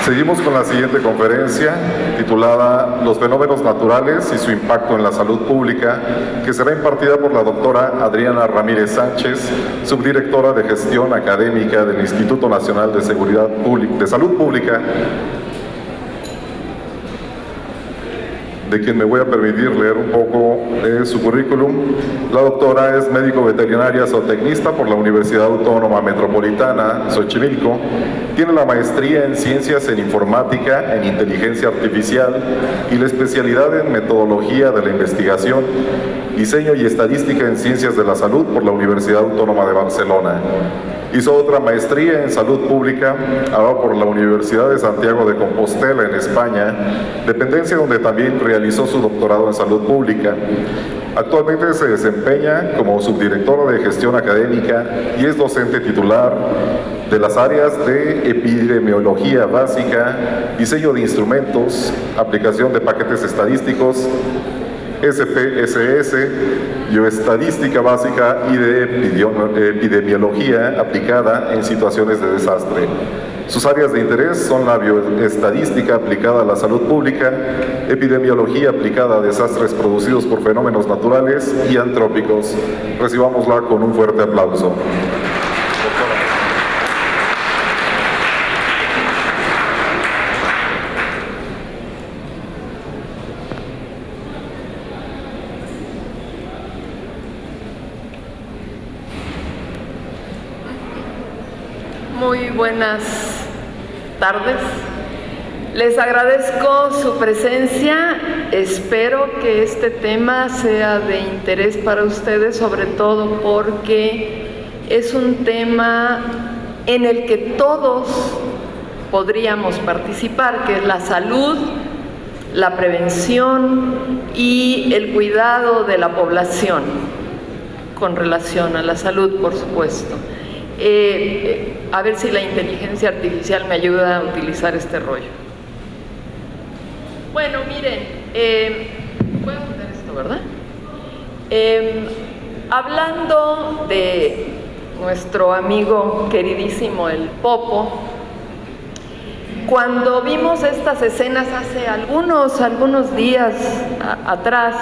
Seguimos con la siguiente conferencia, titulada Los fenómenos naturales y su impacto en la salud pública, que será impartida por la doctora Adriana Ramírez Sánchez, subdirectora de Gestión Académica del Instituto Nacional de Salud Pública, de quien me voy a permitir leer un poco de su currículum. La doctora es médico veterinaria zootecnista por la Universidad Autónoma Metropolitana, Xochimilco. Tiene la maestría en Ciencias en Informática, en Inteligencia Artificial y la especialidad en Metodología de la Investigación, Diseño y Estadística en Ciencias de la Salud por la Universidad Autónoma de Barcelona. Hizo otra maestría en Salud Pública, ahora por la Universidad de Santiago de Compostela, en España, dependencia donde también realizó su doctorado en Salud Pública. Actualmente se desempeña como subdirectora de Gestión Académica y es docente titular de las áreas de Epidemiología Básica, Diseño de Instrumentos, Aplicación de Paquetes Estadísticos, SPSS, Bioestadística Básica y de Epidemiología aplicada en situaciones de desastre. Sus áreas de interés son la bioestadística aplicada a la salud pública, epidemiología aplicada a desastres producidos por fenómenos naturales y antrópicos. Recibámosla con un fuerte aplauso. Muy buenas tardes. Les agradezco su presencia. Espero que este tema sea de interés para ustedes, sobre todo porque es un tema en el que todos podríamos participar, que es la salud, la prevención y el cuidado de la población con relación a la salud, por supuesto. A ver si la inteligencia artificial me ayuda a utilizar este rollo. Bueno, miren, puedo poner esto, ¿verdad? Hablando de nuestro amigo queridísimo el Popo, cuando vimos estas escenas hace algunos días atrás,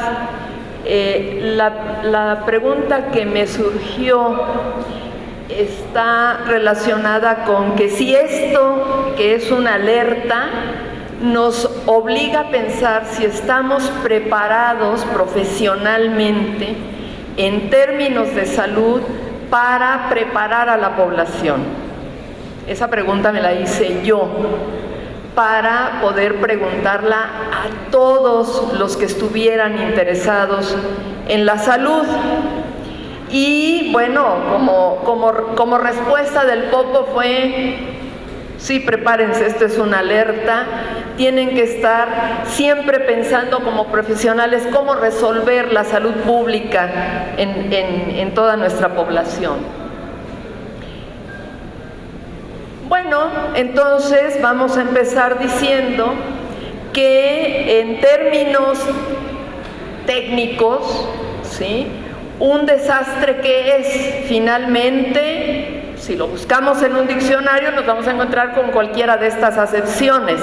la pregunta que me surgió está relacionada con que si esto, que es una alerta, nos obliga a pensar si estamos preparados profesionalmente en términos de salud para preparar a la población. Esa pregunta me la hice yo para poder preguntarla a todos los que estuvieran interesados en la salud. Y bueno, como respuesta del Popo fue: sí, prepárense, esto es una alerta, tienen que estar siempre pensando como profesionales cómo resolver la salud pública en toda nuestra población. Bueno, entonces vamos a empezar diciendo que en términos técnicos, ¿sí?, un desastre, que es finalmente, si lo buscamos en un diccionario, nos vamos a encontrar con cualquiera de estas acepciones,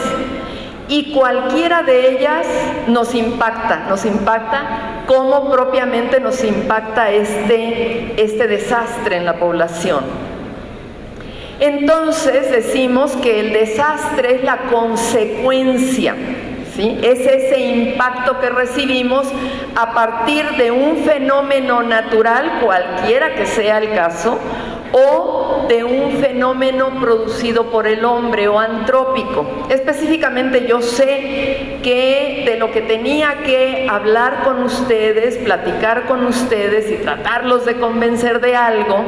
y cualquiera de ellas nos impacta como propiamente nos impacta este desastre en la población. Entonces decimos que el desastre es la consecuencia, ¿sí? Es ese impacto que recibimos a partir de un fenómeno natural, cualquiera que sea el caso, o de un fenómeno producido por el hombre o antrópico. Específicamente yo sé que de lo que tenía que hablar con ustedes, platicar con ustedes y tratarlos de convencer de algo,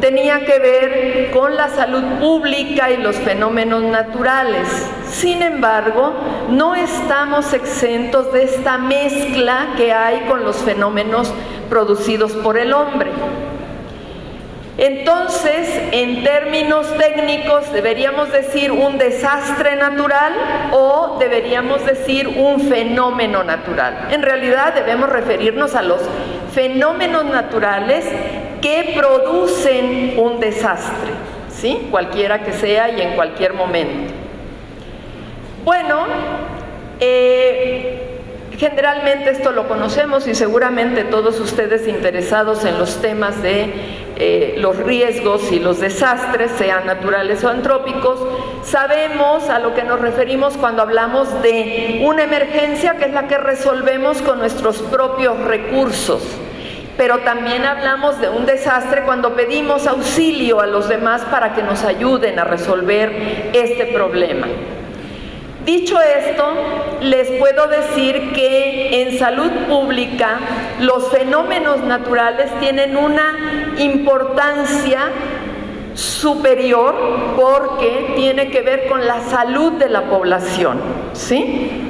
tenía que ver con la salud pública y los fenómenos naturales. Sin embargo, no estamos exentos de esta mezcla que hay con los fenómenos producidos por el hombre. Entonces, en términos técnicos, ¿deberíamos decir un desastre natural o deberíamos decir un fenómeno natural? En realidad debemos referirnos a los fenómenos naturales que producen un desastre, ¿sí?, cualquiera que sea y en cualquier momento. Bueno, generalmente esto lo conocemos y seguramente todos ustedes interesados en los temas de los riesgos y los desastres, sean naturales o antrópicos, sabemos a lo que nos referimos cuando hablamos de una emergencia, que es la que resolvemos con nuestros propios recursos. Pero también hablamos de un desastre cuando pedimos auxilio a los demás para que nos ayuden a resolver este problema. Dicho esto, les puedo decir que en salud pública los fenómenos naturales tienen una importancia superior porque tiene que ver con la salud de la población, ¿sí?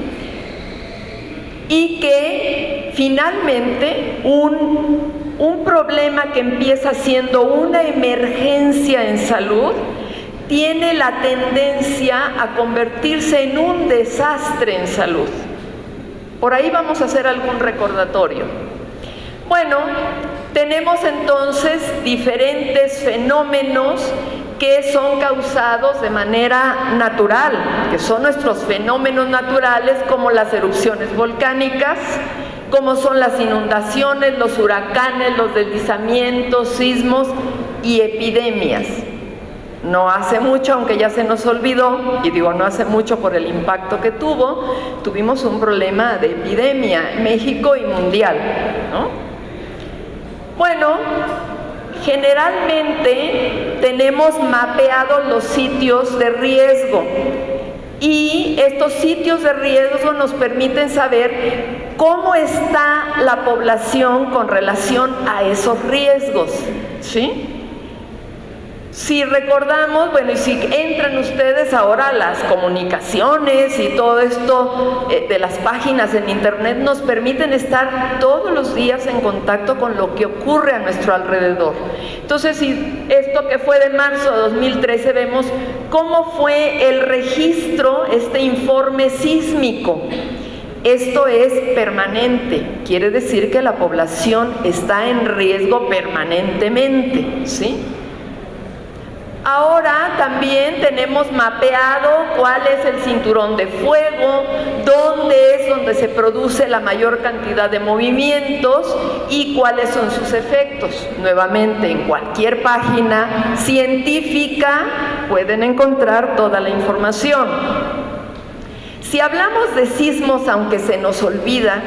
Y que finalmente un problema que empieza siendo una emergencia en salud tiene la tendencia a convertirse en un desastre en salud. Por ahí vamos a hacer algún recordatorio. Bueno, tenemos entonces diferentes fenómenos que son causados de manera natural, que son nuestros fenómenos naturales, como las erupciones volcánicas, como son las inundaciones, los huracanes, los deslizamientos, sismos y epidemias. No hace mucho, aunque ya se nos olvidó, y digo no hace mucho por el impacto que tuvo, tuvimos un problema de epidemia en México y mundial, ¿no? Bueno, generalmente tenemos mapeados los sitios de riesgo y estos sitios de riesgo nos permiten saber cómo está la población con relación a esos riesgos, ¿sí? Si recordamos, bueno, y si entran ustedes ahora a las comunicaciones y todo esto de las páginas en internet, nos permiten estar todos los días en contacto con lo que ocurre a nuestro alrededor. Entonces, si esto que fue de marzo de 2013, vemos cómo fue el registro, este informe sísmico. Esto es permanente, quiere decir que la población está en riesgo permanentemente, ¿sí? Ahora también tenemos mapeado cuál es el cinturón de fuego, donde se produce la mayor cantidad de movimientos y cuáles son sus efectos. Nuevamente, en cualquier página científica pueden encontrar toda la información. Si hablamos de sismos, aunque se nos olvida,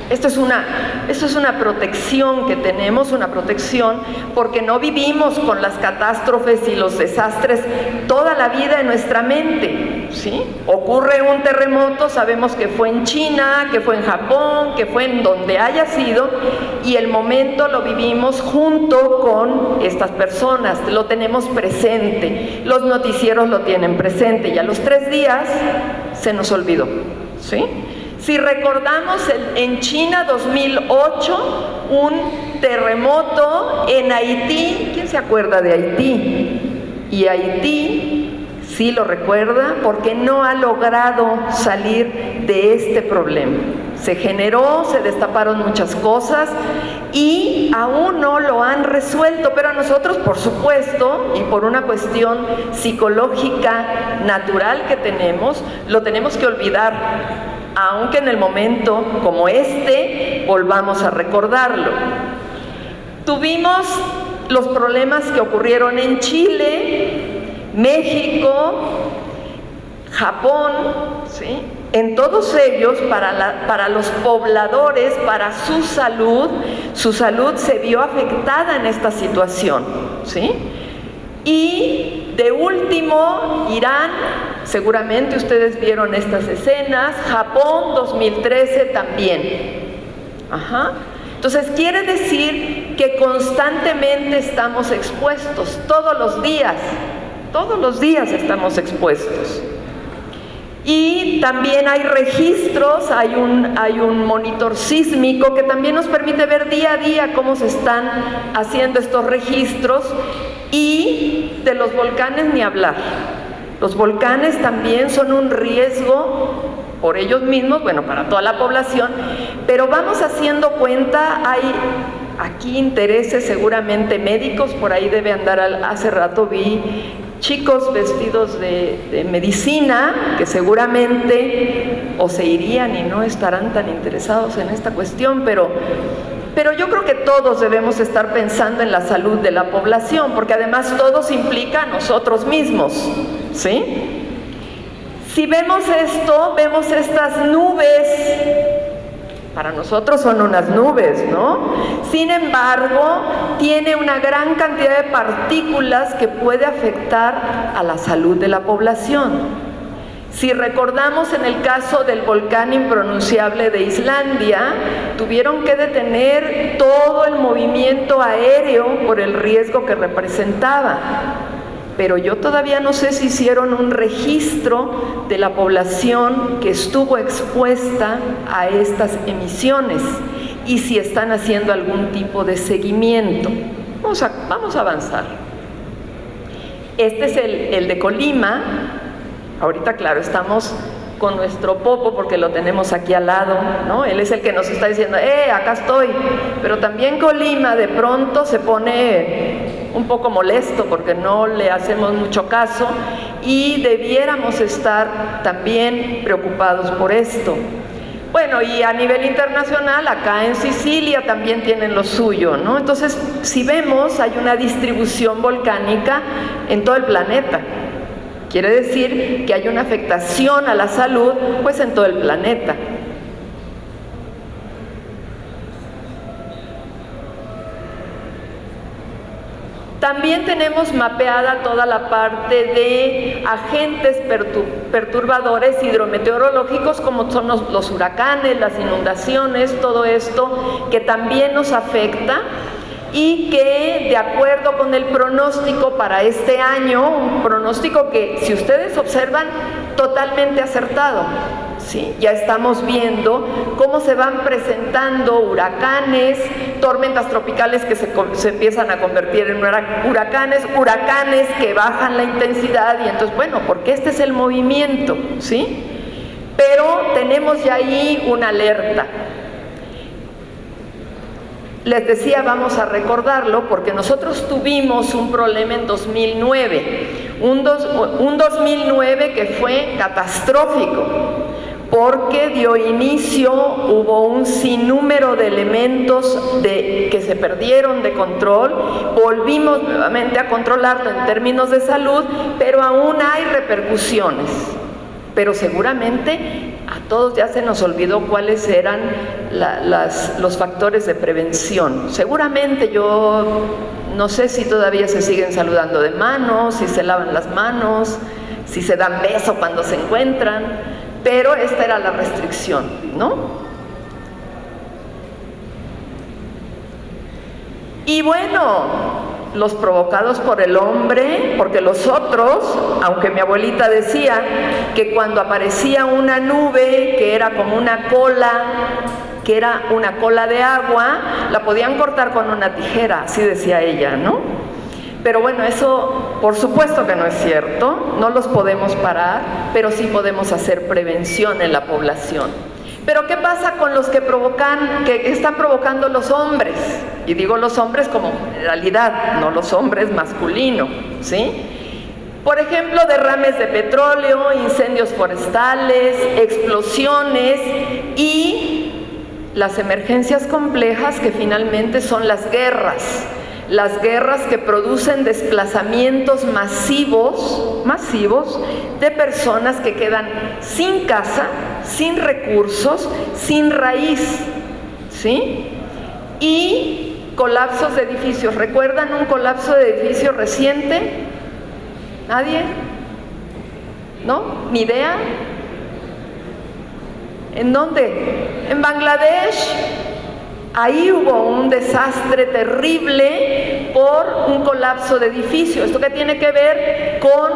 esto es una protección que tenemos, una protección porque no vivimos con las catástrofes y los desastres toda la vida en nuestra mente, ¿sí? Ocurre un terremoto, sabemos que fue en China, que fue en Japón, que fue en donde haya sido, y el momento lo vivimos junto con estas personas, lo tenemos presente, los noticieros lo tienen presente y a los 3 días se nos olvidó, ¿sí? Si recordamos en China 2008, un terremoto en Haití, ¿quién se acuerda de Haití? Y Haití sí lo recuerda porque no ha logrado salir de este problema. Se generó, se destaparon muchas cosas y aún no lo han resuelto, pero nosotros, por supuesto, y por una cuestión psicológica natural que tenemos, lo tenemos que olvidar. Aunque en el momento como este volvamos a recordarlo. Tuvimos los problemas que ocurrieron en Chile, México, Japón, ¿sí? En todos ellos, para los pobladores, para su salud se vio afectada en esta situación, ¿sí? Y de último, Irán, seguramente ustedes vieron estas escenas, Japón 2013 también. Entonces quiere decir que constantemente estamos expuestos, todos los días estamos expuestos. Y también hay registros, hay un monitor sísmico que también nos permite ver día a día cómo se están haciendo estos registros. Y de los volcanes ni hablar. Los volcanes también son un riesgo por ellos mismos, bueno, para toda la población, pero vamos haciendo cuenta, hay aquí intereses seguramente médicos, por ahí debe andar, hace rato vi chicos vestidos de medicina que seguramente o se irían y no estarán tan interesados en esta cuestión, pero yo creo que todos debemos estar pensando en la salud de la población, porque además todos implica a nosotros mismos, ¿sí? Si vemos esto, vemos estas nubes. Para nosotros son unas nubes, ¿no? Sin embargo, tiene una gran cantidad de partículas que puede afectar a la salud de la población. Si recordamos en el caso del volcán impronunciable de Islandia, tuvieron que detener todo el movimiento aéreo por el riesgo que representaba. Pero yo todavía no sé si hicieron un registro de la población que estuvo expuesta a estas emisiones y si están haciendo algún tipo de seguimiento. Vamos a avanzar. Este es el de Colima. Ahorita, claro, estamos con nuestro Popo porque lo tenemos aquí al lado, ¿no? Él es el que nos está diciendo, acá estoy. Pero también Colima de pronto se pone un poco molesto porque no le hacemos mucho caso y debiéramos estar también preocupados por esto. Bueno, y a nivel internacional, acá en Sicilia también tienen lo suyo, ¿no? Entonces, si vemos, hay una distribución volcánica en todo el planeta. Quiere decir que hay una afectación a la salud, pues, en todo el planeta. También tenemos mapeada toda la parte de agentes perturbadores hidrometeorológicos como son los huracanes, las inundaciones, todo esto que también nos afecta y que de acuerdo con el pronóstico para este año, un pronóstico que si ustedes observan totalmente acertado, ¿sí? Ya estamos viendo cómo se van presentando huracanes, tormentas tropicales que se empiezan a convertir en huracanes que bajan la intensidad y entonces, bueno, porque este es el movimiento, ¿sí? Pero tenemos ya ahí una alerta. Les decía, vamos a recordarlo porque nosotros tuvimos un problema en 2009, un 2009 que fue catastrófico porque dio inicio, hubo un sinnúmero de elementos que se perdieron de control, volvimos nuevamente a controlarlo en términos de salud, pero aún hay repercusiones. Pero seguramente a todos ya se nos olvidó cuáles eran los factores de prevención. Seguramente yo no sé si todavía se siguen saludando de manos, si se lavan las manos, si se dan beso cuando se encuentran, pero esta era la restricción, ¿no? Y bueno, los provocados por el hombre, porque los otros, aunque mi abuelita decía que cuando aparecía una nube que era como una cola, que era una cola de agua, la podían cortar con una tijera, así decía ella, ¿no? Pero bueno, eso por supuesto que no es cierto, no los podemos parar, pero sí podemos hacer prevención en la población. Pero ¿qué pasa con los que están provocando los hombres? Y digo los hombres como generalidad, no los hombres masculinos, ¿sí? Por ejemplo, derrames de petróleo, incendios forestales, explosiones y las emergencias complejas que finalmente son las guerras que producen desplazamientos masivos de personas que quedan sin casa, sin recursos, sin raíz, ¿sí? Y colapsos de edificios. ¿Recuerdan un colapso de edificio reciente? ¿Nadie? ¿No? ¿Ni idea? ¿En dónde? En Bangladesh. Ahí hubo un desastre terrible por un colapso de edificio. ¿Esto qué tiene que ver? Con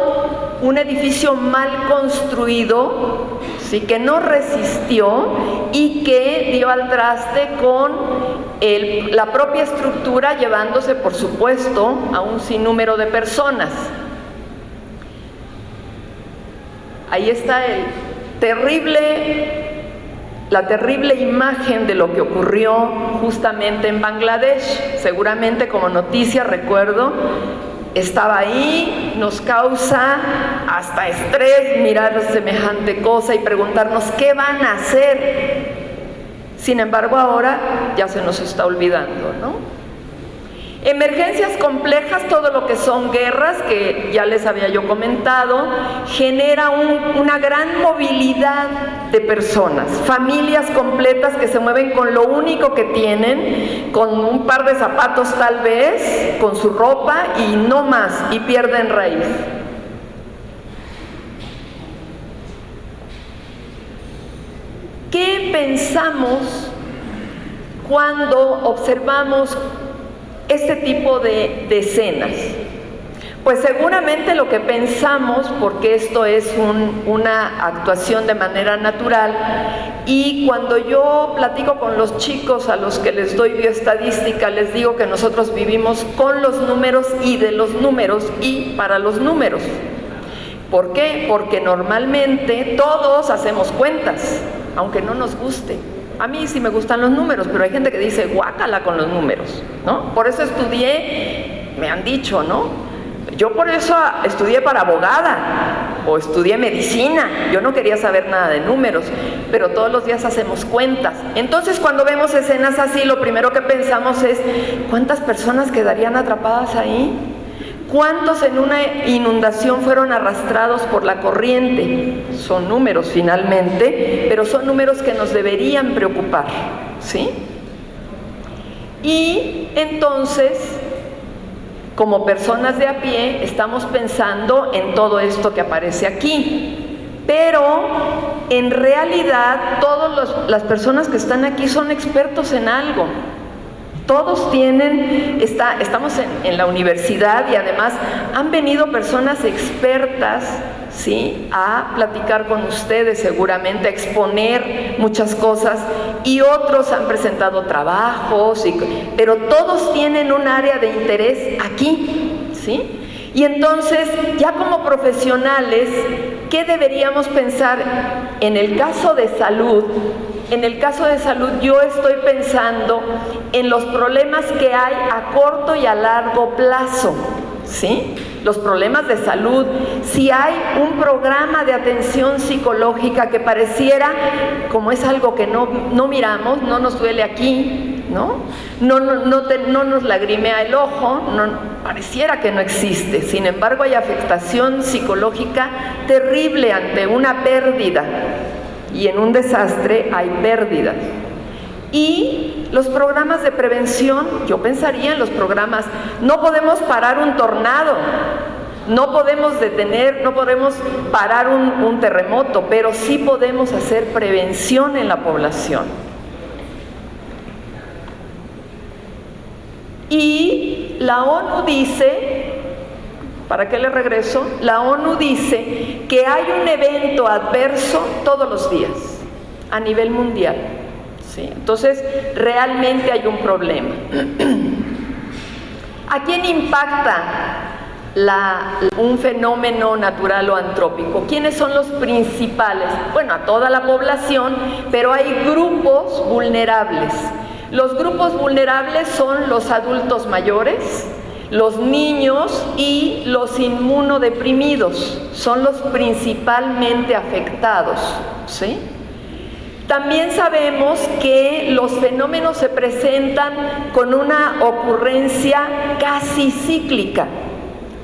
un edificio mal construido, ¿sí? Que no resistió y que dio al traste con la propia estructura, llevándose, por supuesto, a un sinnúmero de personas. Ahí está la terrible imagen de lo que ocurrió justamente en Bangladesh. Seguramente como noticia recuerdo estaba ahí, nos causa hasta estrés mirar semejante cosa y preguntarnos qué van a hacer. Sin embargo, ahora ya se nos está olvidando, ¿no? Emergencias complejas, todo lo que son guerras, que ya les había yo comentado, genera una gran movilidad de personas, familias completas que se mueven con lo único que tienen, con un par de zapatos tal vez, con su ropa y no más, y pierden raíz. ¿Qué pensamos cuando observamos este tipo de escenas? Pues seguramente lo que pensamos, porque esto es una actuación de manera natural, y cuando yo platico con los chicos a los que les doy bioestadística, les digo que nosotros vivimos con los números y de los números y para los números. ¿Por qué? Porque normalmente todos hacemos cuentas, aunque no nos guste. A mí sí me gustan los números, pero hay gente que dice guácala con los números, ¿no? Por eso estudié, me han dicho, ¿no? Yo por eso estudié para abogada o estudié medicina. Yo no quería saber nada de números, pero todos los días hacemos cuentas. Entonces, cuando vemos escenas así, lo primero que pensamos es ¿cuántas personas quedarían atrapadas ahí? ¿Cuántos en una inundación fueron arrastrados por la corriente? Son números finalmente, pero son números que nos deberían preocupar, ¿sí? Y entonces, como personas de a pie, estamos pensando en todo esto que aparece aquí. Pero en realidad todas las personas que están aquí son expertos en algo. Todos tienen, estamos en la universidad y además han venido personas expertas, ¿sí?, a platicar con ustedes seguramente, a exponer muchas cosas, y otros han presentado trabajos, pero todos tienen un área de interés aquí, ¿sí? Y entonces, ya como profesionales, ¿qué deberíamos pensar en el caso de salud? En el caso de salud, yo estoy pensando en los problemas que hay a corto y a largo plazo, ¿sí? Los problemas de salud. Si hay un programa de atención psicológica que pareciera, como es algo que no miramos, no nos duele aquí, ¿no? No nos lagrimea el ojo, pareciera que no existe. Sin embargo, hay afectación psicológica terrible ante una pérdida. Y en un desastre hay pérdidas. Y los programas de prevención, yo pensaría en los programas, no podemos parar un tornado, no podemos detener, no podemos parar un terremoto, pero sí podemos hacer prevención en la población. Y la ONU dice, ¿para qué le regreso? La ONU dice que hay un evento adverso todos los días a nivel mundial, ¿sí? Entonces, realmente hay un problema. ¿A quién impacta un fenómeno natural o antrópico? ¿Quiénes son los principales? Bueno, a toda la población, pero hay grupos vulnerables. Los grupos vulnerables son los adultos mayores, los niños y los inmunodeprimidos, son los principalmente afectados, ¿sí? También sabemos que los fenómenos se presentan con una ocurrencia casi cíclica,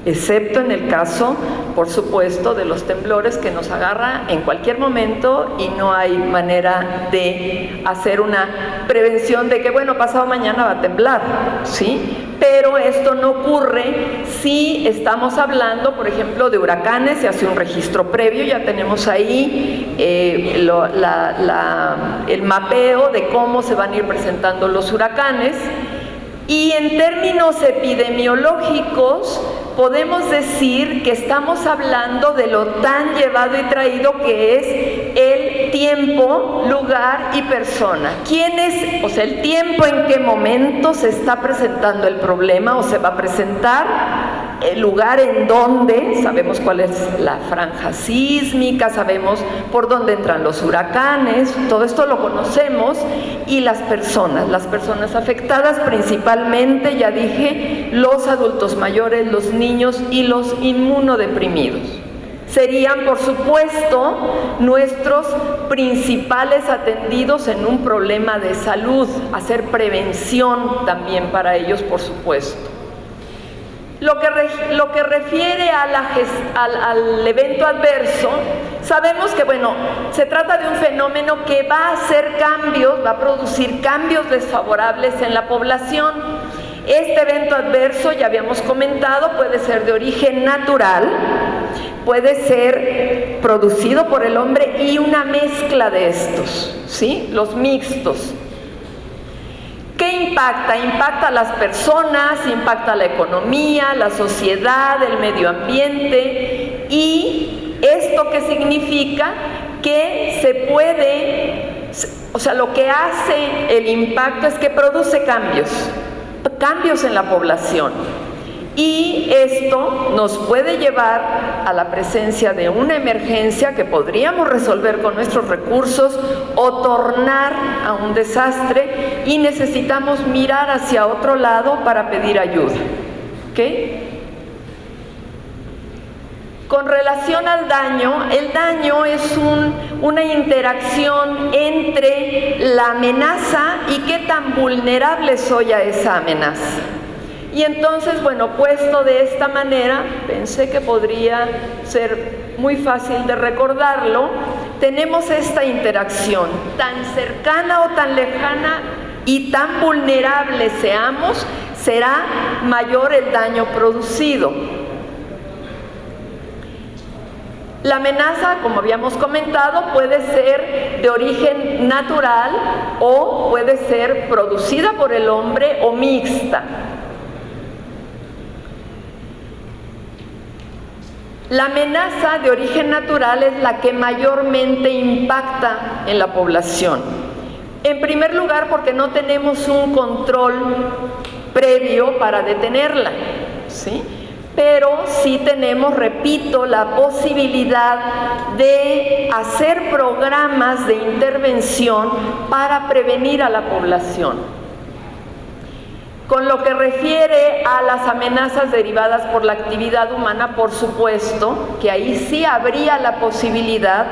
excepto en el caso, por supuesto, de los temblores que nos agarra en cualquier momento y no hay manera de hacer una prevención de que, bueno, pasado mañana va a temblar, ¿sí? Pero esto no ocurre si estamos hablando, por ejemplo, de huracanes. Se hace un registro previo, ya tenemos ahí el mapeo de cómo se van a ir presentando los huracanes. Y en términos epidemiológicos, podemos decir que estamos hablando de lo tan llevado y traído que es el tiempo, lugar y persona. ¿Quién es? O sea, el tiempo, en qué momento se está presentando el problema o se va a presentar, el lugar en donde, sabemos cuál es la franja sísmica, sabemos por dónde entran los huracanes, todo esto lo conocemos, y las personas afectadas, principalmente, ya dije, los adultos mayores, los niños y los inmunodeprimidos. Serían, por supuesto, nuestros principales atendidos en un problema de salud, hacer prevención también para ellos, por supuesto. Lo que refiere al evento adverso, sabemos que, bueno, se trata de un fenómeno que va a hacer cambios, va a producir cambios desfavorables en la población. Este evento adverso, ya habíamos comentado, puede ser de origen natural, puede ser producido por el hombre y una mezcla de estos, ¿sí? Los mixtos. ¿Qué impacta? Impacta a las personas, impacta a la economía, la sociedad, el medio ambiente. ¿Y esto qué significa? Que se puede, o sea, lo que hace el impacto es que produce cambios en la población. Y esto nos puede llevar a la presencia de una emergencia que podríamos resolver con nuestros recursos o tornar a un desastre, y necesitamos mirar hacia otro lado para pedir ayuda. ¿Ok? Con relación al daño, el daño es una interacción entre la amenaza y qué tan vulnerable soy a esa amenaza. Y entonces, bueno, puesto de esta manera, pensé que podría ser muy fácil de recordarlo. Tenemos esta interacción, tan cercana o tan lejana y tan vulnerable seamos, será mayor el daño producido. La amenaza, como habíamos comentado, puede ser de origen natural o puede ser producida por el hombre o mixta. La amenaza de origen natural es la que mayormente impacta en la población. En primer lugar, porque no tenemos un control previo para detenerla, ¿sí? Pero sí tenemos, repito, la posibilidad de hacer programas de intervención para prevenir a la población. Con lo que refiere a las amenazas derivadas por la actividad humana, por supuesto que ahí sí habría la posibilidad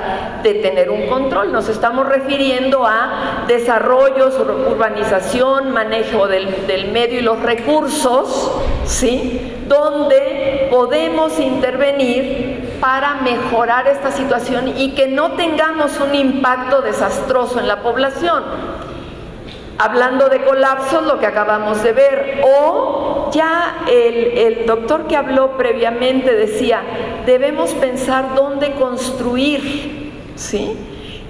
de tener un control. Nos estamos refiriendo a desarrollos, urbanización, manejo del medio y los recursos, ¿sí? Donde podemos intervenir para mejorar esta situación y que no tengamos un impacto desastroso en la población. Hablando de colapsos, lo que acabamos de ver, o ya el doctor que habló previamente decía, debemos pensar dónde construir, ¿sí?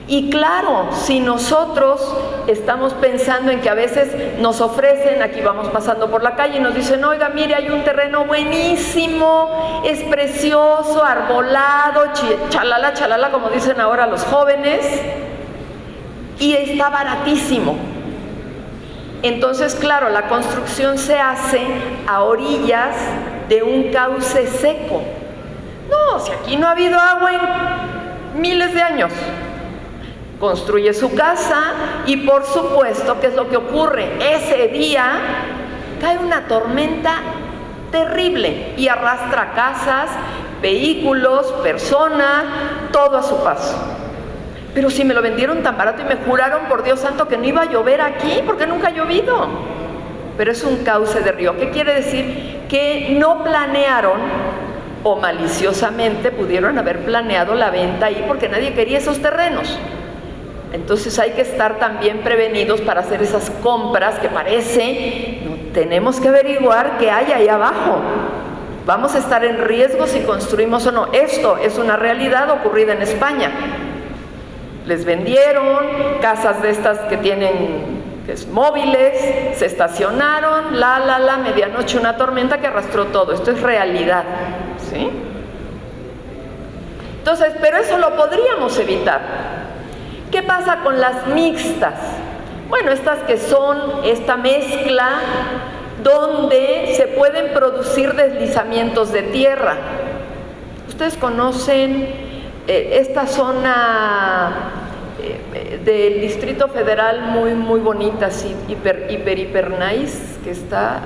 Y claro, si nosotros estamos pensando en que a veces nos ofrecen, aquí vamos pasando por la calle y nos dicen, oiga, mire, hay un terreno buenísimo, es precioso, arbolado, chalala, chalala, como dicen ahora los jóvenes, y está baratísimo. Entonces, claro, la construcción se hace a orillas de un cauce seco. No, si aquí no ha habido agua en miles de años. Construye su casa y, por supuesto, ¿qué es lo que ocurre? Ese día cae una tormenta terrible y arrastra casas, vehículos, personas, todo a su paso. Pero si me lo vendieron tan barato y me juraron por Dios santo que no iba a llover aquí, porque nunca ha llovido. Pero es un cauce de río. ¿Qué quiere decir? Que no planearon, o maliciosamente pudieron haber planeado la venta ahí porque nadie quería esos terrenos. Entonces hay que estar también prevenidos para hacer esas compras que parece, no, tenemos que averiguar qué hay ahí abajo. Vamos a estar en riesgo si construimos o no. Esto es una realidad ocurrida en España. Les vendieron casas de estas que tienen móviles, se estacionaron, medianoche una tormenta que arrastró todo. Esto es realidad, ¿sí? Entonces, pero eso lo podríamos evitar. ¿Qué pasa con las mixtas? Bueno, estas que son esta mezcla donde se pueden producir deslizamientos de tierra. Ustedes conocen esta zona del Distrito Federal muy bonita, así, hiper nice, que está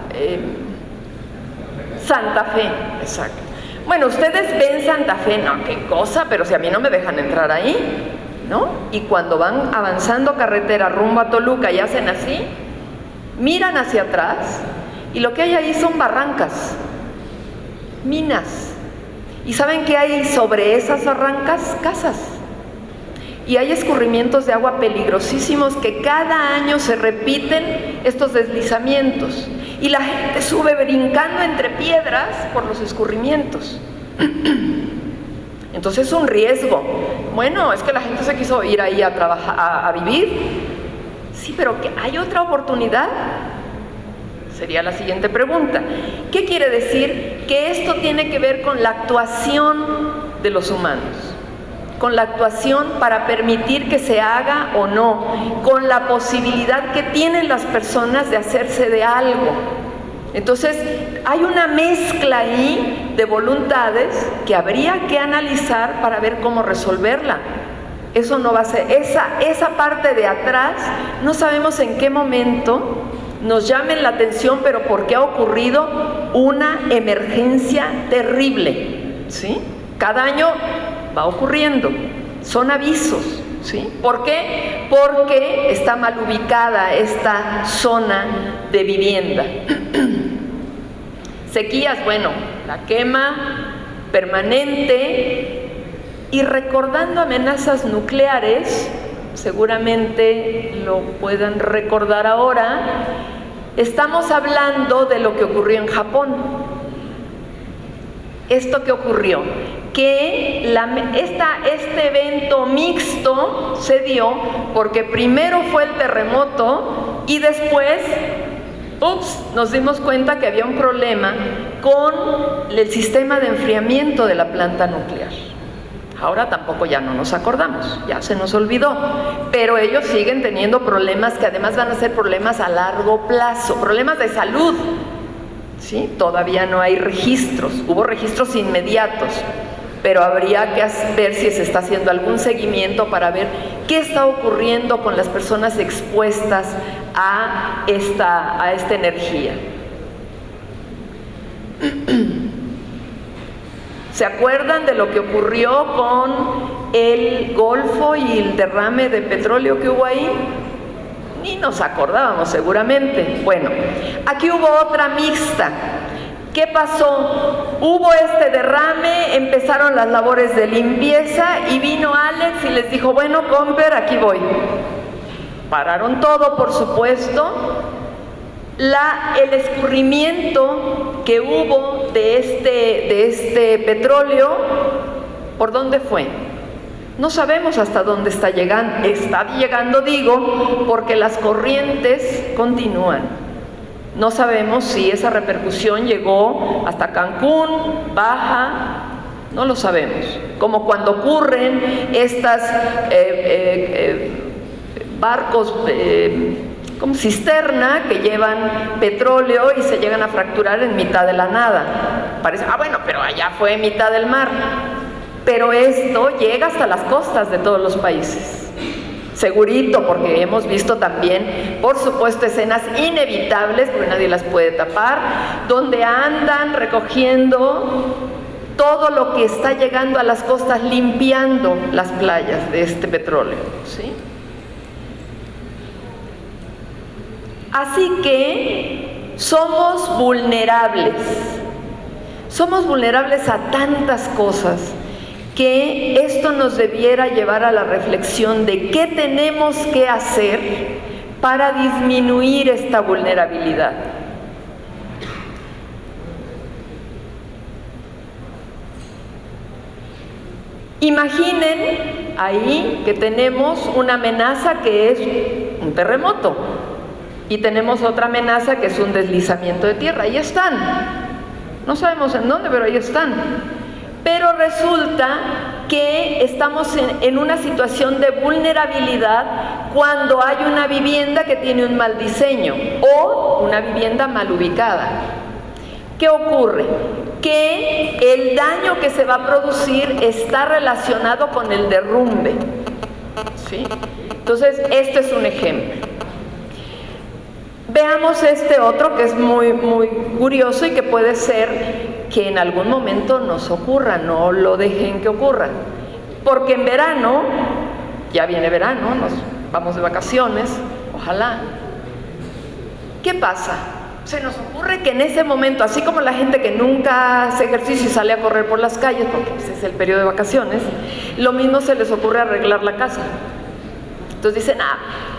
Santa Fe, exacto. Bueno, ustedes ven Santa Fe, no, qué cosa, pero si a mí no me dejan entrar ahí, ¿no? Y cuando van avanzando carretera rumbo a Toluca y hacen así, miran hacia atrás y lo que hay ahí son barrancas, minas. ¿Y saben qué hay sobre esas barrancas? Casas. Y hay escurrimientos de agua peligrosísimos que cada año se repiten estos deslizamientos. Y la gente sube brincando entre piedras por los escurrimientos. Entonces es un riesgo. Bueno, es que la gente se quiso ir ahí a trabajar, a vivir. Sí, pero ¿qué? ¿Hay otra oportunidad? Sería la siguiente pregunta. ¿Qué quiere decir? Que esto tiene que ver con la actuación de los humanos, con la actuación para permitir que se haga o no, con la posibilidad que tienen las personas de hacerse de algo. Entonces, hay una mezcla ahí de voluntades que habría que analizar para ver cómo resolverla. Eso no va a ser, esa parte de atrás, no sabemos en qué momento nos llamen la atención, pero porque ha ocurrido una emergencia terrible, ¿sí? Cada año va ocurriendo, son avisos, ¿sí? ¿Por qué? Porque está mal ubicada esta zona de vivienda. Sequías, bueno, la quema permanente, y recordando amenazas nucleares, seguramente lo puedan recordar ahora, estamos hablando de lo que ocurrió en Japón. ¿Esto qué ocurrió? Que este evento mixto se dio porque primero fue el terremoto y después, nos dimos cuenta que había un problema con el sistema de enfriamiento de la planta nuclear. Ahora tampoco ya no nos acordamos, ya se nos olvidó, pero ellos siguen teniendo problemas que además van a ser problemas a largo plazo, problemas de salud, ¿sí? Todavía no hay registros, hubo registros inmediatos, pero habría que ver si se está haciendo algún seguimiento para ver qué está ocurriendo con las personas expuestas a esta energía. ¿Se acuerdan de lo que ocurrió con el Golfo y el derrame de petróleo que hubo ahí? Ni nos acordábamos seguramente. Bueno, aquí hubo otra mixta. ¿Qué pasó? Hubo este derrame, empezaron las labores de limpieza y vino Alex y les dijo, bueno, Comper, aquí voy. Pararon todo, por supuesto. El escurrimiento que hubo de este petróleo, ¿por dónde fue? No sabemos hasta dónde está llegando. Está llegando, digo, porque las corrientes continúan. No sabemos si esa repercusión llegó hasta Cancún, Baja, no lo sabemos. Como cuando ocurren estas barcos como cisterna que llevan petróleo y se llegan a fracturar en mitad de la nada. Parece, bueno, pero allá fue mitad del mar. Pero esto llega hasta las costas de todos los países. Segurito, porque hemos visto también, por supuesto, escenas inevitables, porque nadie las puede tapar, donde andan recogiendo todo lo que está llegando a las costas, limpiando las playas de este petróleo, ¿sí? Así que somos vulnerables a tantas cosas que esto nos debiera llevar a la reflexión de qué tenemos que hacer para disminuir esta vulnerabilidad. Imaginen ahí que tenemos una amenaza que es un terremoto. Y tenemos otra amenaza que es un deslizamiento de tierra. Ahí están. No sabemos en dónde, pero ahí están. Pero resulta que estamos en una situación de vulnerabilidad cuando hay una vivienda que tiene un mal diseño o una vivienda mal ubicada. ¿Qué ocurre? Que el daño que se va a producir está relacionado con el derrumbe, ¿sí? Entonces, este es un ejemplo. Veamos este otro que es muy curioso y que puede ser que en algún momento nos ocurra, no lo dejen que ocurra. Porque en verano, ya viene verano, nos vamos de vacaciones, ojalá. ¿Qué pasa? Se nos ocurre que en ese momento, así como la gente que nunca hace ejercicio y sale a correr por las calles, porque ese es el periodo de vacaciones, lo mismo se les ocurre arreglar la casa. Entonces dicen,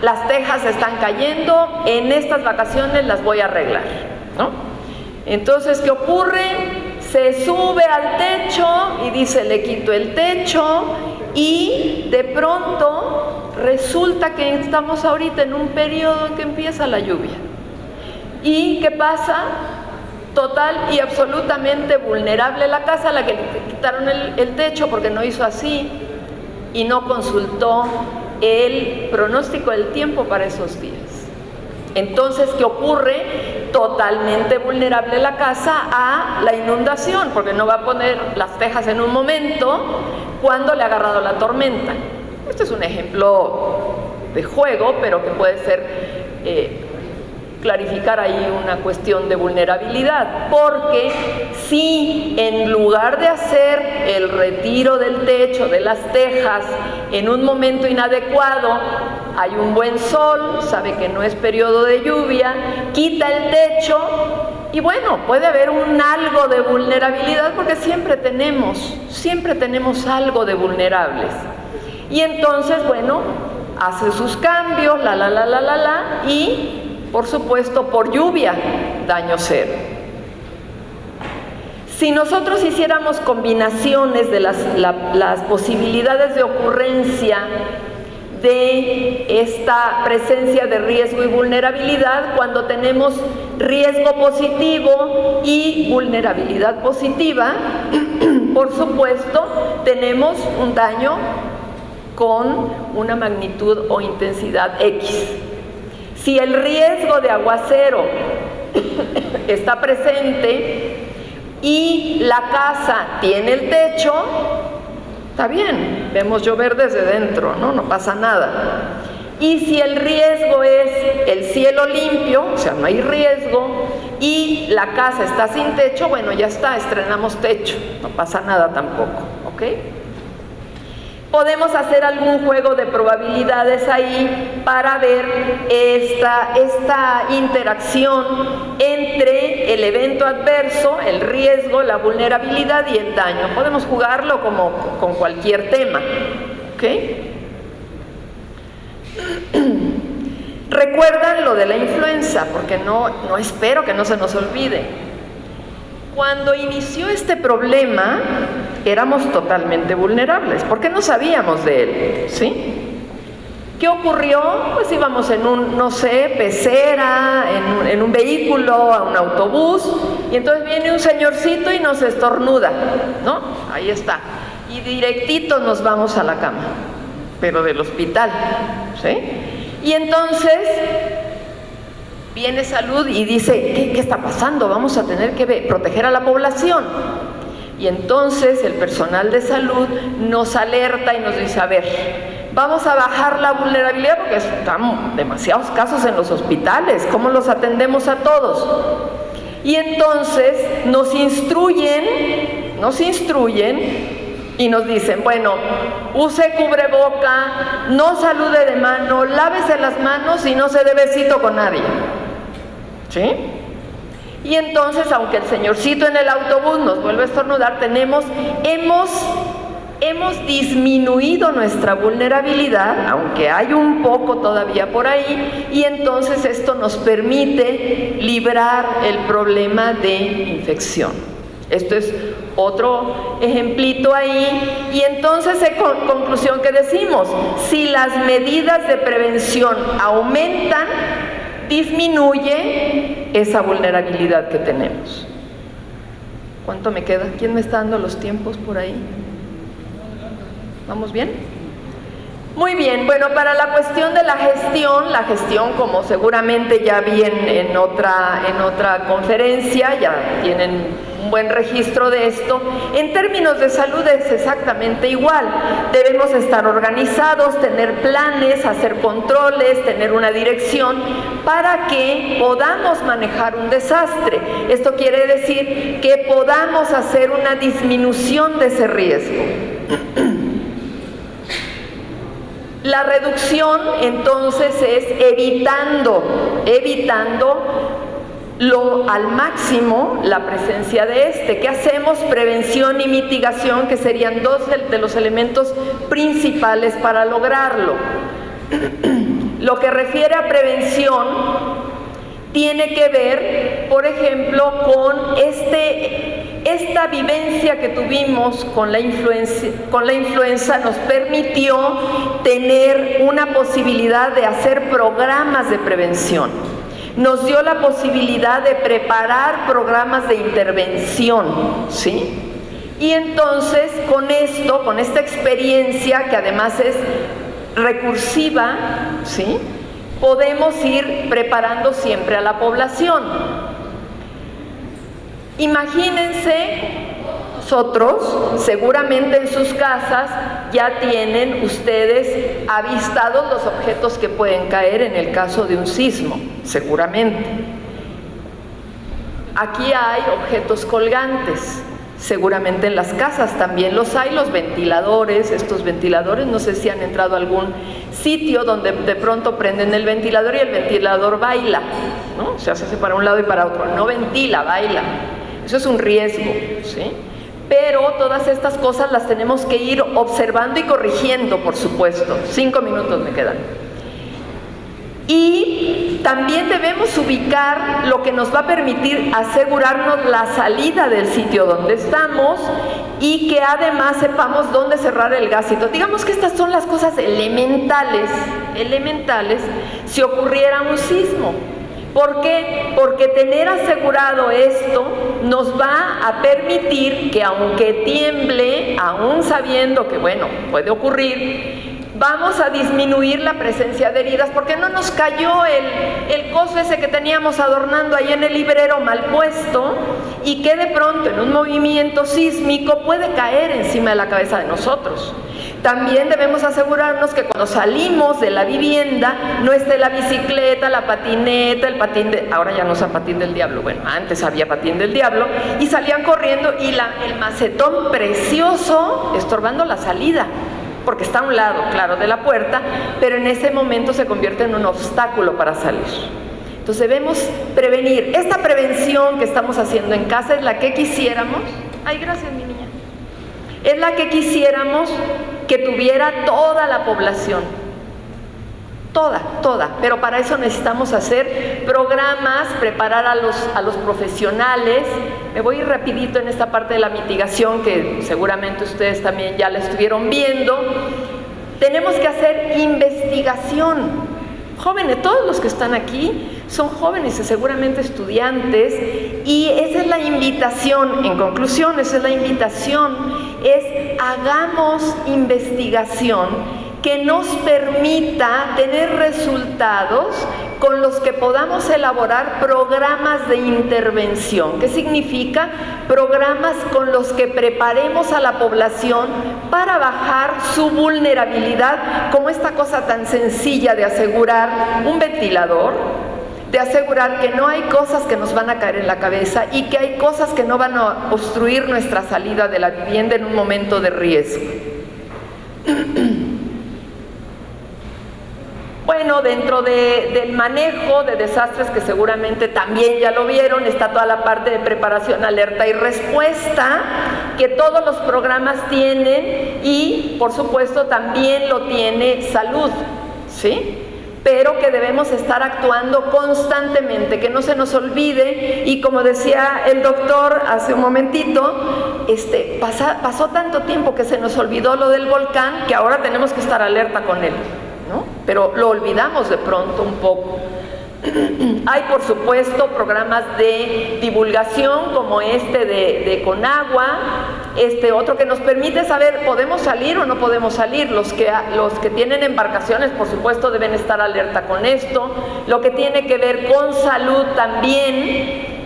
las tejas están cayendo, en estas vacaciones las voy a arreglar, ¿no? Entonces, ¿qué ocurre? Se sube al techo y dice, le quito el techo, y de pronto resulta que estamos ahorita en un periodo en que empieza la lluvia. ¿Y qué pasa? Total y absolutamente vulnerable la casa a la que le quitaron el techo porque no hizo así y no consultó el pronóstico del tiempo para esos días. Entonces, ¿qué ocurre? Totalmente vulnerable la casa a la inundación, porque no va a poner las tejas en un momento cuando le ha agarrado la tormenta. Este es un ejemplo de juego, pero que puede ser clarificar ahí una cuestión de vulnerabilidad, porque si en lugar de hacer el retiro del techo, de las tejas, en un momento inadecuado, hay un buen sol, sabe que no es periodo de lluvia, quita el techo, y bueno, puede haber algo de vulnerabilidad, porque siempre tenemos algo de vulnerables. Y entonces, bueno, hace sus cambios, y por supuesto, por lluvia, daño cero. Si nosotros hiciéramos combinaciones de las posibilidades de ocurrencia de esta presencia de riesgo y vulnerabilidad, cuando tenemos riesgo positivo y vulnerabilidad positiva, por supuesto, tenemos un daño con una magnitud o intensidad X. Si el riesgo de aguacero está presente y la casa tiene el techo, está bien, vemos llover desde dentro, no pasa nada. Y si el riesgo es el cielo limpio, o sea, no hay riesgo, y la casa está sin techo, bueno, ya está, estrenamos techo, no pasa nada tampoco, ¿ok? Podemos hacer algún juego de probabilidades ahí para ver esta interacción entre el evento adverso, el riesgo, la vulnerabilidad y el daño. Podemos jugarlo como con cualquier tema, ¿ok? Recuerdan lo de la influenza, porque no espero que no se nos olvide. Cuando inició este problema, éramos totalmente vulnerables, porque no sabíamos de él, ¿sí? ¿Qué ocurrió? Pues íbamos en un, pecera, en un vehículo, a un autobús, y entonces viene un señorcito y nos estornuda, ¿no? Ahí está. Y directito nos vamos a la cama, pero del hospital, ¿sí? Y entonces viene salud y dice, ¿qué está pasando? Vamos a tener que proteger a la población. Y entonces el personal de salud nos alerta y nos dice, a ver, vamos a bajar la vulnerabilidad porque están demasiados casos en los hospitales, ¿cómo los atendemos a todos? Y entonces nos instruyen y nos dicen, bueno, use cubreboca, no salude de mano, lávese las manos y no se dé besito con nadie. ¿Sí? Y entonces, aunque el señorcito en el autobús nos vuelve a estornudar, hemos disminuido nuestra vulnerabilidad, aunque hay un poco todavía por ahí, y entonces esto nos permite librar el problema de infección. Esto es otro ejemplito ahí. Y entonces, conclusión que decimos, si las medidas de prevención aumentan, disminuye esa vulnerabilidad que tenemos. ¿Cuánto me queda? ¿Quién me está dando los tiempos por ahí? ¿Vamos bien? Muy bien, bueno, para la cuestión de la gestión, como seguramente ya vi en otra conferencia, ya tienen un buen registro de esto, en términos de salud es exactamente igual. Debemos estar organizados, tener planes, hacer controles, tener una dirección para que podamos manejar un desastre. Esto quiere decir que podamos hacer una disminución de ese riesgo. La reducción, entonces, es evitando al máximo la presencia de este. ¿Qué hacemos? Prevención y mitigación, que serían dos de los elementos principales para lograrlo. Lo que refiere a prevención tiene que ver, por ejemplo, con esta vivencia que tuvimos con la influenza nos permitió tener una posibilidad de hacer programas de prevención. Nos dio la posibilidad de preparar programas de intervención, ¿sí? Y entonces, con esta experiencia, que además es recursiva, ¿sí?, podemos ir preparando siempre a la población. Imagínense, nosotros, seguramente en sus casas ya tienen ustedes avistados los objetos que pueden caer en el caso de un sismo, seguramente. Aquí hay objetos colgantes, seguramente en las casas también los hay, los ventiladores, estos ventiladores, no sé si han entrado a algún sitio donde de pronto prenden el ventilador y el ventilador baila, ¿no? O sea, se hace para un lado y para otro, no ventila, baila. Eso es un riesgo, ¿sí? Pero todas estas cosas las tenemos que ir observando y corrigiendo, por supuesto. 5 minutos me quedan. Y también debemos ubicar lo que nos va a permitir asegurarnos la salida del sitio donde estamos y que además sepamos dónde cerrar el gasito. Digamos que estas son las cosas elementales si ocurriera un sismo. ¿Por qué? Porque tener asegurado esto nos va a permitir que, aunque tiemble, aún sabiendo que, bueno, puede ocurrir, vamos a disminuir la presencia de heridas, porque no nos cayó el coso ese que teníamos adornando ahí en el librero mal puesto y que de pronto en un movimiento sísmico puede caer encima de la cabeza de nosotros. También debemos asegurarnos que cuando salimos de la vivienda no esté la bicicleta, la patineta, ahora ya no usan patín del diablo, bueno, antes había patín del diablo, y salían corriendo y el macetón precioso estorbando la salida, porque está a un lado, claro, de la puerta, pero en ese momento se convierte en un obstáculo para salir. Entonces debemos prevenir. Esta prevención que estamos haciendo en casa es la que quisiéramos, ay, gracias mi niña, es la que quisiéramos que tuviera toda la población, toda, pero para eso necesitamos hacer programas, preparar a los profesionales. Me voy a ir rapidito en esta parte de la mitigación que seguramente ustedes también ya la estuvieron viendo. Tenemos que hacer investigación. Jóvenes, todos los que están aquí son jóvenes y seguramente estudiantes, y esa es la invitación, en conclusión, esa es la invitación, hagamos investigación que nos permita tener resultados con los que podamos elaborar programas de intervención. ¿Qué significa? Programas con los que preparemos a la población para bajar su vulnerabilidad, como esta cosa tan sencilla de asegurar un ventilador, de asegurar que no hay cosas que nos van a caer en la cabeza y que hay cosas que no van a obstruir nuestra salida de la vivienda en un momento de riesgo. Bueno, dentro del manejo de desastres, que seguramente también ya lo vieron, está toda la parte de preparación, alerta y respuesta, que todos los programas tienen, y por supuesto también lo tiene salud, ¿sí? Pero que debemos estar actuando constantemente, que no se nos olvide. Y como decía el doctor hace un momentito, pasó tanto tiempo que se nos olvidó lo del volcán, que ahora tenemos que estar alerta con él, ¿no? Pero lo olvidamos de pronto un poco. Hay, por supuesto, programas de divulgación como este de Conagua, este otro que nos permite saber, ¿podemos salir o no podemos salir? Los que tienen embarcaciones, por supuesto, deben estar alerta con esto. Lo que tiene que ver con salud también.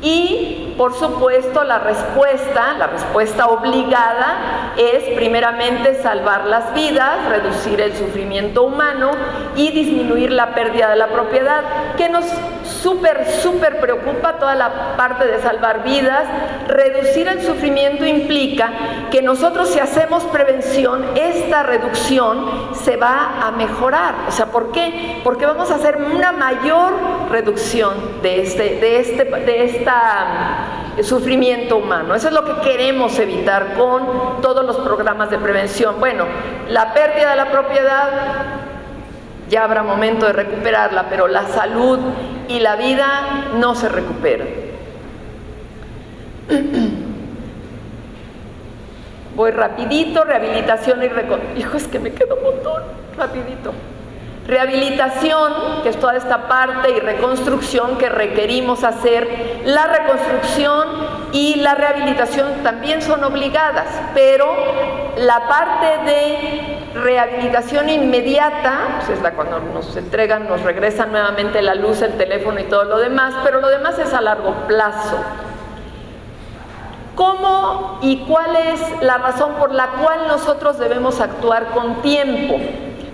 Y, por supuesto, la respuesta obligada es, primeramente, salvar las vidas, reducir el sufrimiento humano y disminuir la pérdida de la propiedad, que nos súper preocupa toda la parte de salvar vidas. Reducir el sufrimiento implica que nosotros, si hacemos prevención, esta reducción se va a mejorar. O sea, ¿por qué? Porque vamos a hacer una mayor reducción de este sufrimiento humano. Eso es lo que queremos evitar con todos los programas de prevención. Bueno, la pérdida de la propiedad, ya habrá momento de recuperarla, pero la salud y la vida no se recuperan. Voy rapidito. Rehabilitación y Hijo, es que me queda un montón. Rapidito. Rehabilitación, que es toda esta parte, y reconstrucción que requerimos hacer. La reconstrucción y la rehabilitación también son obligadas, pero la parte de rehabilitación inmediata, pues es la cuando nos entregan, nos regresan nuevamente la luz, el teléfono y todo lo demás, pero lo demás es a largo plazo. ¿Cómo y cuál es la razón por la cual nosotros debemos actuar con tiempo?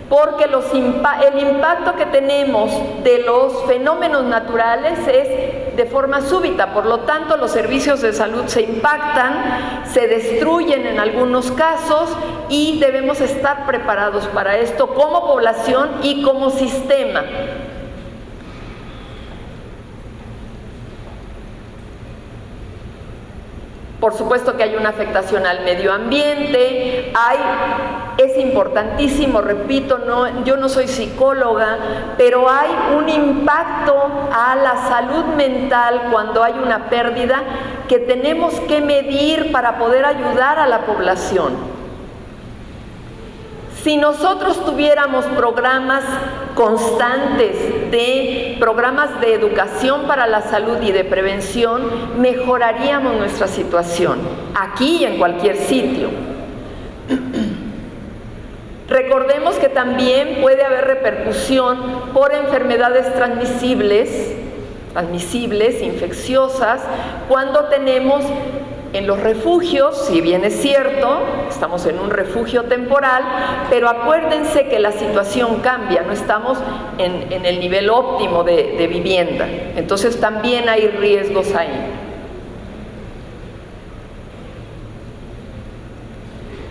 Porque el impacto que tenemos de los fenómenos naturales es de forma súbita, por lo tanto los servicios de salud se impactan, se destruyen en algunos casos y debemos estar preparados para esto como población y como sistema. Por supuesto que hay una afectación al medio ambiente, es importantísimo, repito, yo no soy psicóloga, pero hay un impacto a la salud mental cuando hay una pérdida que tenemos que medir para poder ayudar a la población. Si nosotros tuviéramos programas constantes programas de educación para la salud y de prevención, mejoraríamos nuestra situación, aquí y en cualquier sitio. Recordemos que también puede haber repercusión por enfermedades transmisibles, infecciosas, cuando tenemos en los refugios, si bien es cierto, estamos en un refugio temporal, pero acuérdense que la situación cambia, no estamos en el nivel óptimo de vivienda, entonces también hay riesgos ahí.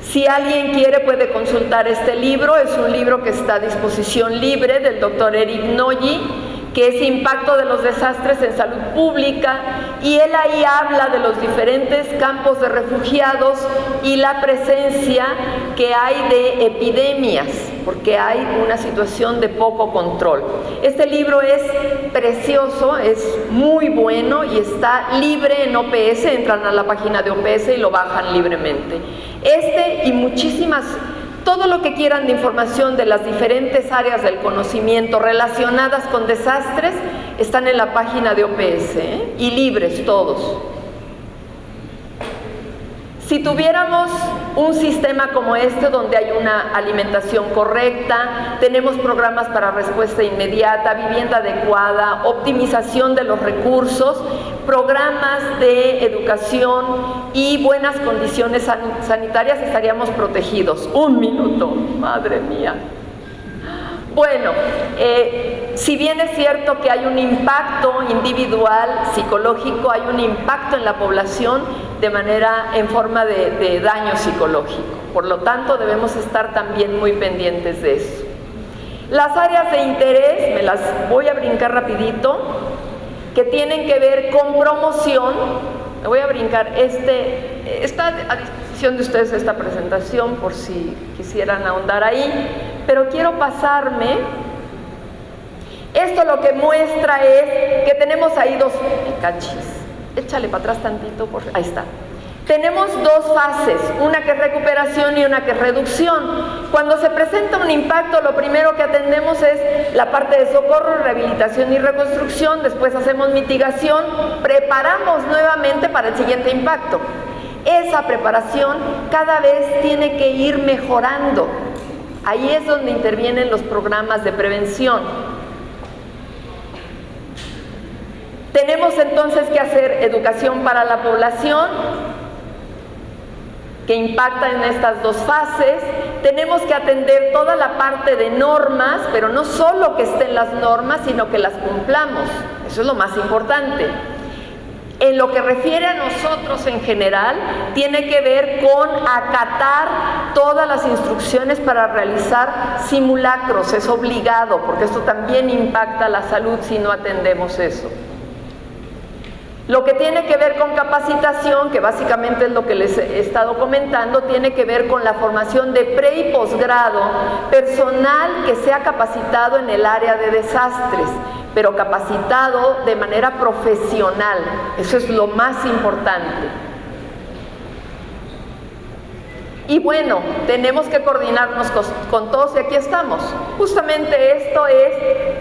Si alguien quiere puede consultar este libro, es un libro que está a disposición libre del doctor Eric Noyi, que es Impacto de los desastres en salud pública, y él ahí habla de los diferentes campos de refugiados y la presencia que hay de epidemias, porque hay una situación de poco control. Este libro es precioso, es muy bueno y está libre en OPS, entran a la página de OPS y lo bajan libremente. Este y muchísimas, todo lo que quieran de información de las diferentes áreas del conocimiento relacionadas con desastres están en la página de OPS, y libres todos. Si tuviéramos un sistema como este donde hay una alimentación correcta, tenemos programas para respuesta inmediata, vivienda adecuada, optimización de los recursos, programas de educación y buenas condiciones sanitarias, estaríamos protegidos. Un minuto, madre mía. Bueno, si bien es cierto que hay un impacto individual, psicológico, hay un impacto en la población en forma de daño psicológico. Por lo tanto, debemos estar también muy pendientes de eso. Las áreas de interés, me las voy a brincar rapidito, que tienen que ver con promoción. Me voy a brincar, está a disposición de ustedes esta presentación por si quisieran ahondar ahí, pero quiero pasarme. Esto lo que muestra es que tenemos ahí dos, cachis, échale para atrás tantito, ahí está. Tenemos dos fases, una que es recuperación y una que es reducción. Cuando se presenta un impacto, lo primero que atendemos es la parte de socorro, rehabilitación y reconstrucción, después hacemos mitigación, preparamos nuevamente para el siguiente impacto. Esa preparación cada vez tiene que ir mejorando. Ahí es donde intervienen los programas de prevención. Tenemos entonces que hacer educación para la población, que impacta en estas dos fases. Tenemos que atender toda la parte de normas, pero no solo que estén las normas, sino que las cumplamos. Eso es lo más importante. En lo que refiere a nosotros en general, tiene que ver con acatar todas las instrucciones para realizar simulacros. Es obligado, porque esto también impacta la salud si no atendemos eso. Lo que tiene que ver con capacitación, que básicamente es lo que les he estado comentando, tiene que ver con la formación de pre y posgrado, personal que sea capacitado en el área de desastres, pero capacitado de manera profesional. Eso es lo más importante. Y bueno, tenemos que coordinarnos con todos y aquí estamos. Justamente esto es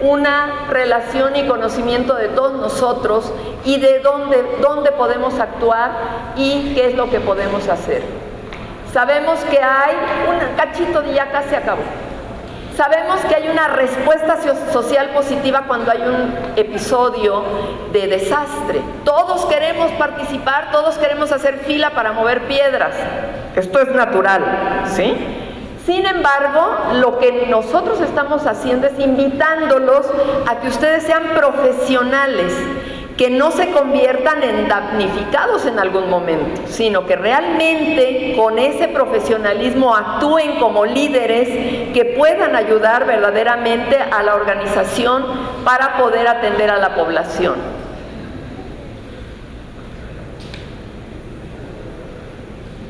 una relación y conocimiento de todos nosotros y de dónde podemos actuar y qué es lo que podemos hacer. Sabemos que hay un cachito de ya casi acabó. Sabemos que hay una respuesta social positiva cuando hay un episodio de desastre. Todos queremos participar, todos queremos hacer fila para mover piedras. Esto es natural, ¿sí? Sin embargo, lo que nosotros estamos haciendo es invitándolos a que ustedes sean profesionales, que no se conviertan en damnificados en algún momento, sino que realmente con ese profesionalismo actúen como líderes que puedan ayudar verdaderamente a la organización para poder atender a la población.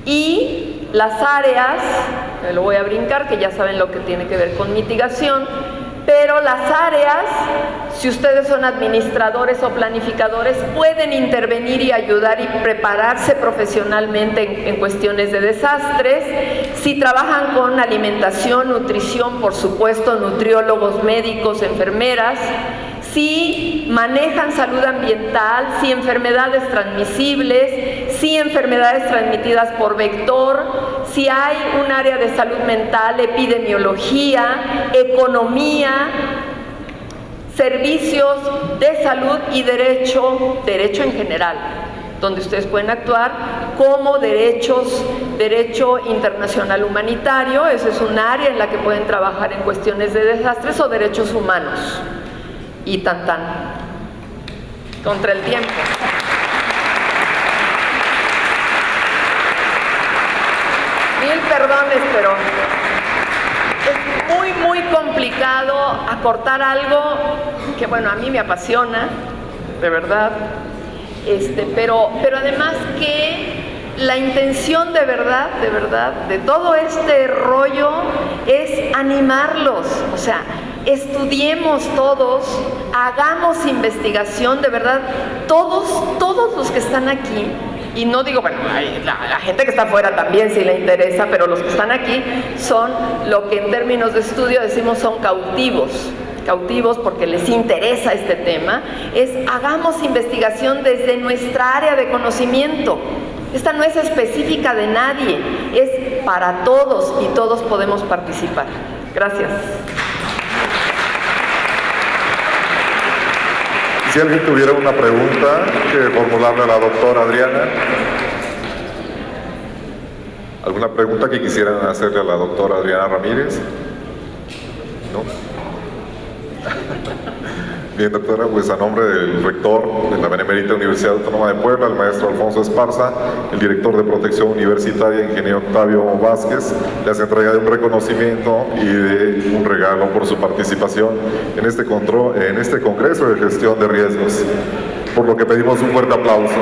Y las áreas, me lo voy a brincar, que ya saben lo que tiene que ver con mitigación, pero las áreas, si ustedes son administradores o planificadores, pueden intervenir y ayudar y prepararse profesionalmente en cuestiones de desastres. Si trabajan con alimentación, nutrición, por supuesto, nutriólogos, médicos, enfermeras. Si manejan salud ambiental, si enfermedades transmisibles, si enfermedades transmitidas por vector, si hay un área de salud mental, epidemiología, economía, servicios de salud y derecho en general, donde ustedes pueden actuar como derecho internacional humanitario. Ese es un área en la que pueden trabajar en cuestiones de desastres, o derechos humanos. Y tan contra el tiempo. Mil perdones, pero es muy complicado acortar algo que, bueno, a mí me apasiona, de verdad, pero además que la intención de verdad, de todo este rollo es animarlos, o sea, estudiemos todos, hagamos investigación, de verdad, todos los que están aquí, y no digo, bueno, la gente que está afuera también si le interesa, pero los que están aquí son lo que en términos de estudio decimos son cautivos porque les interesa este tema. Hagamos investigación desde nuestra área de conocimiento. Esta no es específica de nadie, es para todos y todos podemos participar. Gracias. Si alguien tuviera una pregunta que formularle a la doctora Adriana. ¿Alguna pregunta que quisieran hacerle a la doctora Adriana Ramírez? ¿No? Bien, doctora, pues a nombre del rector de la Benemérita Universidad Autónoma de Puebla, el maestro Alfonso Esparza, el director de Protección Universitaria, ingeniero Octavio Vázquez, le hace entrega de un reconocimiento y de un regalo por su participación en este Congreso de Gestión de Riesgos, por lo que pedimos un fuerte aplauso.